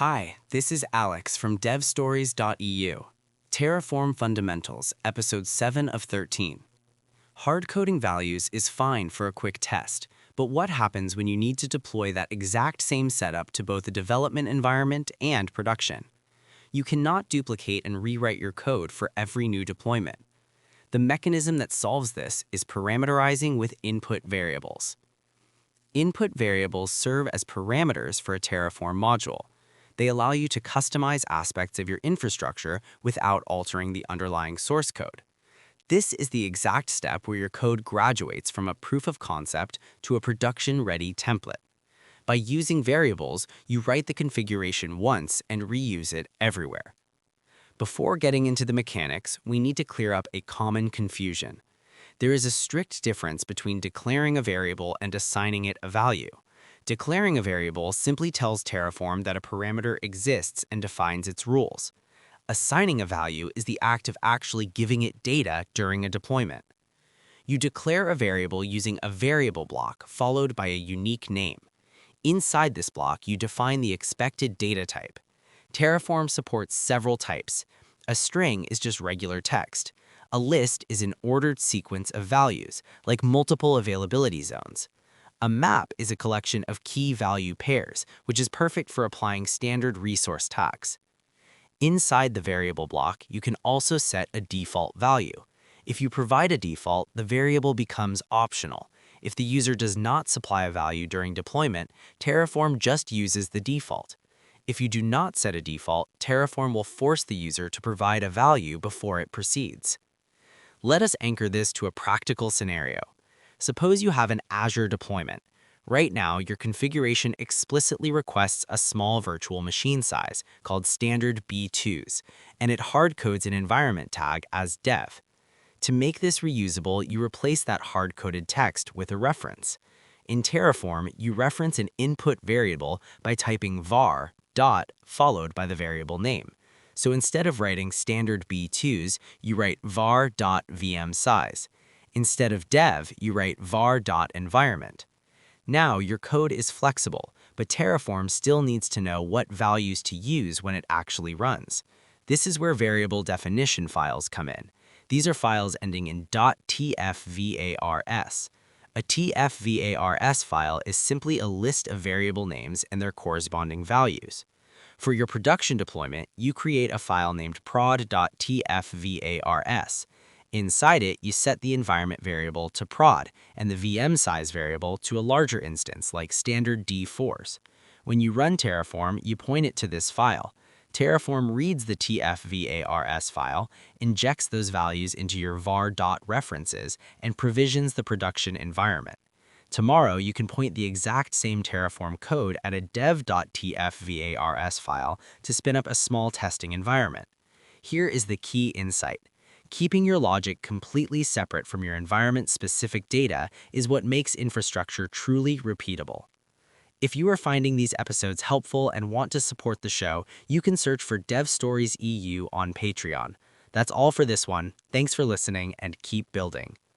Hi, this is Alex from devstories.eu. Terraform Fundamentals, Episode 7 of 13. Hardcoding values is fine for a quick test, but what happens when you need to deploy that exact same setup to both a development environment and production? You cannot duplicate and rewrite your code for every new deployment. The mechanism that solves this is parameterizing with input variables. Input variables serve as parameters for a Terraform module. They allow you to customize aspects of your infrastructure without altering the underlying source code. This is the exact step where your code graduates from a proof of concept to a production-ready template. By using variables, you write the configuration once and reuse it everywhere. Before getting into the mechanics, we need to clear up a common confusion. There is a strict difference between declaring a variable and assigning it a value. Declaring a variable simply tells Terraform that a parameter exists and defines its rules. Assigning a value is the act of actually giving it data during a deployment. You declare a variable using a variable block followed by a unique name. Inside this block, you define the expected data type. Terraform supports several types. A string is just regular text. A list is an ordered sequence of values, like multiple availability zones. A map is a collection of key value pairs, which is perfect for applying standard resource tags. Inside the variable block, you can also set a default value. If you provide a default, the variable becomes optional. If the user does not supply a value during deployment, Terraform just uses the default. If you do not set a default, Terraform will force the user to provide a value before it proceeds. Let us anchor this to a practical scenario. Suppose you have an Azure deployment. Right now, your configuration explicitly requests a small virtual machine size called standard B2s, and it hardcodes an environment tag as dev. To make this reusable, you replace that hard-coded text with a reference. In Terraform, you reference an input variable by typing var dot followed by the variable name. So instead of writing standard B2s, you write var dot VM size. Instead of dev, you write var.environment. Now your code is flexible, but Terraform still needs to know what values to use when it actually runs. This is where variable definition files come in. These are files ending in .tfvars. A tfvars file is simply a list of variable names and their corresponding values. For your production deployment, you create a file named prod.tfvars. Inside it, you set the environment variable to prod and the VM size variable to a larger instance like standard D4s. When you run Terraform, you point it to this file. Terraform reads the tfvars file, injects those values into your var.references, and provisions the production environment. Tomorrow, you can point the exact same Terraform code at a dev.tfvars file to spin up a small testing environment. Here is the key insight. Keeping your logic completely separate from your environment-specific data is what makes infrastructure truly repeatable. If you are finding these episodes helpful and want to support the show, you can search for DevStories EU on Patreon. That's all for this one. Thanks for listening and keep building.